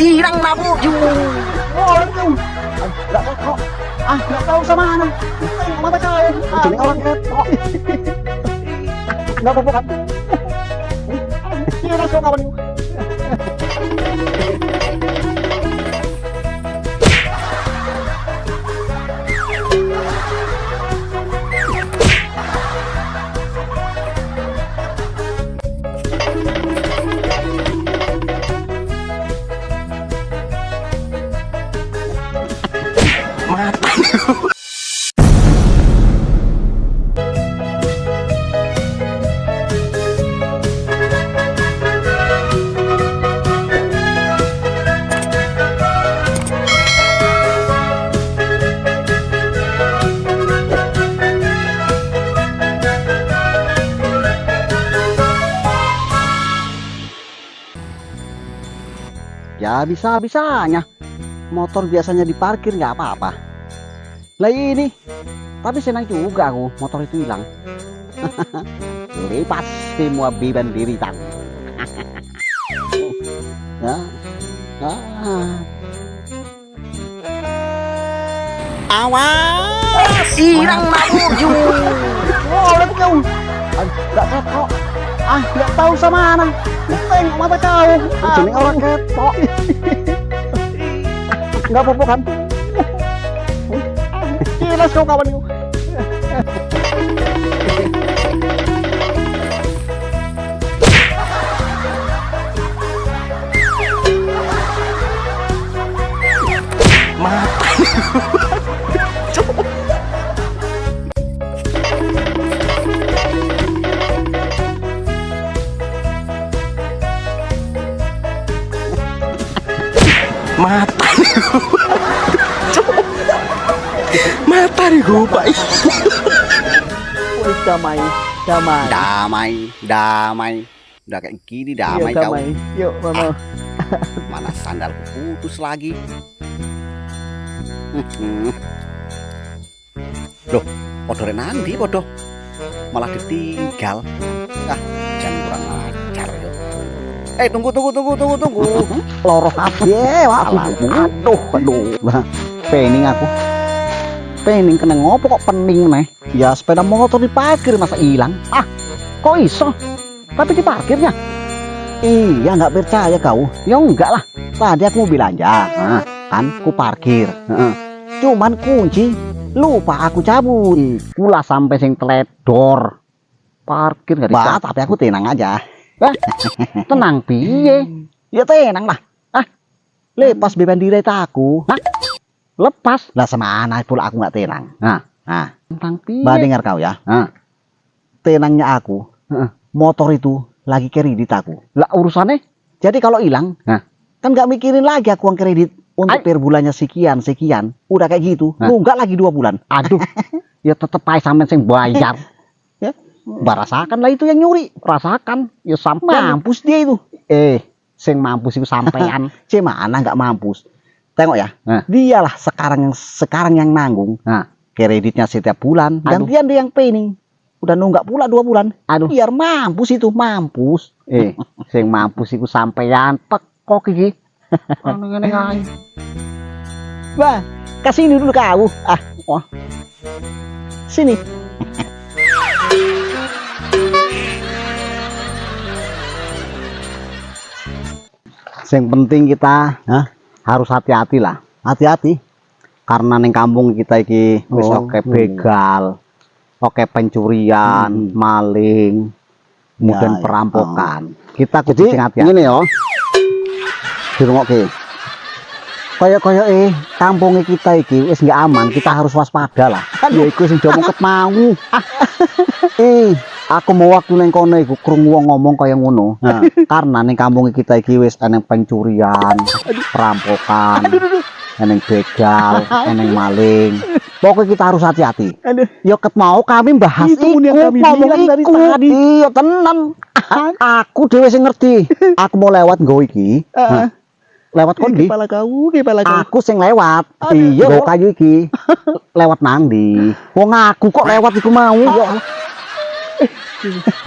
hilang nabu ju. Oh, itu. Enggak tahu. Enggak tahu sama mana. Mata kau. Jadi orang ketok. Enggak apa-apa kan? Ini langsung kawan. Ya bisa-bisanya motor biasanya diparkir nggak apa-apa. Lah ini, tapi senang juga aku motor itu hilang. Lepas semua beban diri tan. Awas, hilang nabu ju. Oh, itu. Enggak ketok. Enggak tahu sama mana. Tengok mata kau. Jadi orang ketok. Enggak apa-apa kan? Jelas kau kawan itu. Mata mata nih gue pak. Damai. Udah kayak gini damai Iya, kau. Yuk, Mama. Mana sandalku putus lagi. Loh, podore nanti podo malah ditinggal. Jangan kurang ajar yo. Tunggu. Loro kabeh, aduh. Lah, pening aku. Pening kena ngopo kok pening nih? Ya sepeda motor diparkir masa hilang? Kok iso? Tapi diparkirnya? Iya, nggak percaya kau? Ya enggak lah. Tadi aku mau belanja, kan ku parkir. Cuman kunci lupa aku cabut. Pula sampai sing teledor. Parkir nggak bisa. Tapi aku tenang aja. Tenang piye? Ya tenang lah. Lepas beban diri aku. Lepas lah semana pula aku nggak tenang. Tenang piye? Dengar kau ya. Tenangnya aku. Motor itu lagi kredit aku. Lah urusannya? Jadi kalau hilang, kan nggak mikirin lagi aku uang kredit untuk per bulannya sekian. Udah kayak gitu. Nunggak lagi 2 bulan. Aduh. Ya tetep aja sampean sing bayar. Ya, rasakan lah itu yang nyuri. Rasakan. Ya sampai mampus dia itu. Sing mampus itu sampean. Mana nggak mampus. Tengok ya. Dialah sekarang yang nanggung. Kreditnya setiap bulan. Gantian dia yang pening. Udah nunggak pula 2 bulan. Biar mampus itu, mampus. Sing mampus itu sampean tekok iki. Ngene ae. Bah, kasih dulu kau. Sini. Yang penting kita harus hati-hati lah. Hati-hati. Karena neng kampung kita iki wis oke begal, oke pencurian, maling, kemudian perampokan. Kita kudu sing hati-hati. Ngene ya. Dirungokke. Kaya kampung kita iki wis nggak aman, kita harus waspada lah. Ya iku sing diomongket mau. Aku mau waktu neng kono iku krungu wong ngomong kaya ngono. Karena neng kampung kita iki wis eneng pencurian, perampokan, eneng begal, eneng maling. Pokoknya kita harus hati-hati. Ya ket mau kami bahas itu yang kami bilang dari tadi. Iya tenan. Aku dhewe sing ngerti. Aku mau lewat nggo iki. Lewat kondi. Kepala kau. Aku sing lewat. Iya, nggo kayu iki. Lewat nang ndi? Wong aku kok lewat iku mau. Ya Allah.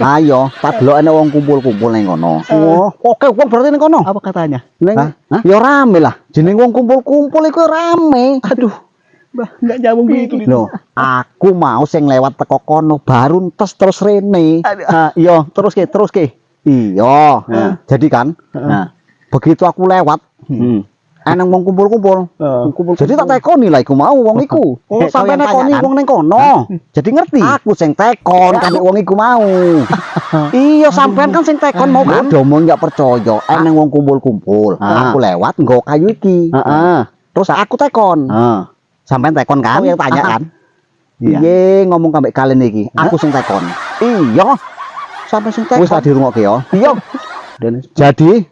Ayo, tak delok ana wong kumpul-kumpul ning kono. Oh, oke wong berarti ning kono. Apa katanya? Ning ya rame lah. Jeneng wong kumpul-kumpul iku rame. Aduh, Mbah, enggak nyambung gitu. Loh, aku mau sing lewat teko kono baru entes terus rene. Iya, terus ke. Iya. Nah. Jadi kan, Nah. begitu aku lewat, eneng wong kumpul-kumpul. Jadi tak tekoni lah iku mau wong iku. Oh, Sampai kau yang nekoni tanya, kan? wong ning kono. Jadi ngerti. Aku sing tekon kan wong iku mau. Iya, sampean kan sing tekon mau kan. Domong gak percaya, eneng wong kumpul-kumpul. Aku lewat nggo kayu iki. Terus aku tekon. Sampean tekon kan? Kau yang tanya kan? Iya, ngomong kambek kalian iki. Aku sing tekon. Iya. Sampai sing tekon. Wis tak dirungokke ya. Iya. Jadi,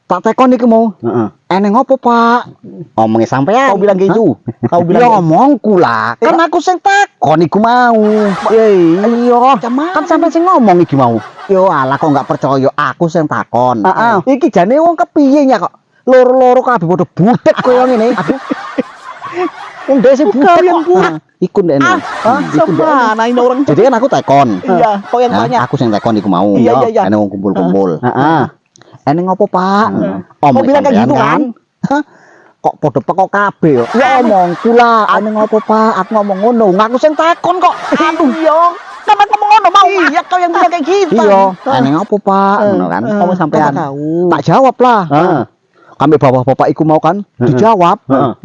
tak tekon iki mau. Eneng opo, Pak? Omongnya sampean. Kau bilang gitu. Kau Ya bilang gitu. ngomongku lah. Kan aku sing tekon iku mau. Iya. Kan sampean sing ngomong iki mau. Yo alah kok enggak percaya aku sing takon. Iki jane wong kepiye ya kok. Loro-loro kabeh padha budek koyo ngene. Aduh. Wong dhewe sing budek Kau yang kok. budek. Iku ndekne. Semana ini orang. Jadi kan aku tekon. Iya, kau yang tanya. Aku sing tekon iku mau. Iya. Ene wong kumpul-kumpul. Eneng opo, Pak? Kau bilang kayak gitu kan? Hah? Kok padha teko kabeh yo. Ya omongku lah, eneng opo, Pak? Aku ngomong ngono. Ngaku sing takon kok. Aduh, iya. Kan aku ngomong ngono mau. Iya, kau yang bilang kayak gitu. Iya, eneng opo, Pak? Ngono kan. Kamu sampean. Tak jawab lah. Kami bapak-bapak iku mau kan dijawab. Hah?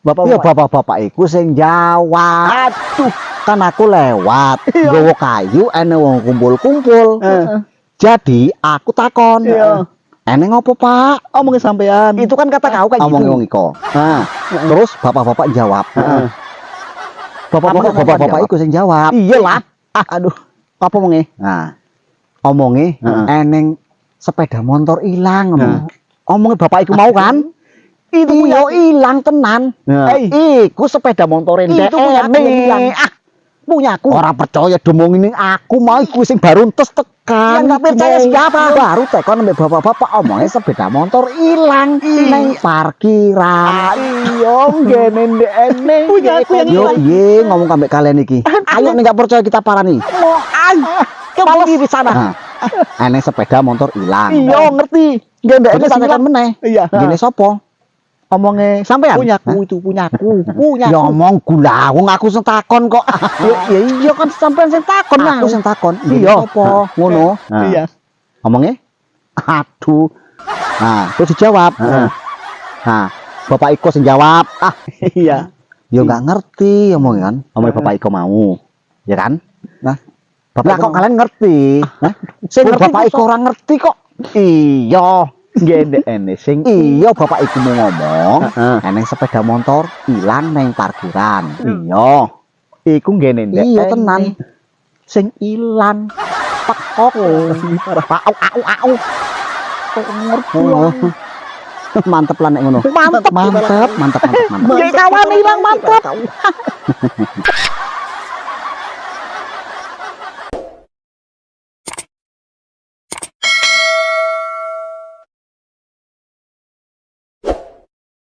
Iya, bapak-bapak iku sing jawab. Aduh. Kan aku lewat nggawa kayu ene wong kumpul-kumpul. Jadi aku takon. Iya. Eneng opo, Pak? Omongin sampean. Itu kan kata kau kayak gitu. Omongin wong iko. Terus bapak-bapak jawab. Bapak-bapak iku sing jawab. Iyalah. Aduh, apa omonge? Nah, omonge eneng sepeda motor ilang ngomong. Omonge bapak iku mau kan? Itu Iya ilang tenan. Iku sepeda motor Itu punya aku yang ilang. Punyaku. Ora percaya domong ini aku mau iku sing baru entes tekan. Yang tak percaya siapa? Baru tekon ambek bapak-bapak omongnya sepeda motor ilang nang parkiran. Iya, ngene ndekne. Punya aku yang Yo ilang. piye ngomong ambek kalian iki? Ayo nek gak percaya kita parani. Mau kembali di sana. Eneng sepeda motor ilang. Iya, ngerti. Ndekne Terus tak tekan meneh. Iya. Gini sapa? Omongnya sampean? Punyaku itu punyaku. Ya omongku lah, wong aku sing takon kok. Ya iya kan sampean sing takon Aku sing takon. Iya. Apa? Ngono. Iya. Omongnya? Aduh. Nah, terus dijawab. Nah, Bapak Iko sing jawab. Iya. Ya enggak ngerti omongnya kan. Omongnya Bapak Iko mau. Ya kan? Nah, Bapak kok kalian ngerti? Hah? Sing Bapak Iko ora ngerti kok. Iya. Gede ene sing Iya, Bapak Iku mau ngomong, eneng sepeda motor ilang neng parkiran. Iya. iku ngene ndek. Iya tenan. Sing ilang. Pakok. Au. Kok ngerti. Mantep lah nek ngono. Mantep. Mantep. Ya kawan ilang mantep.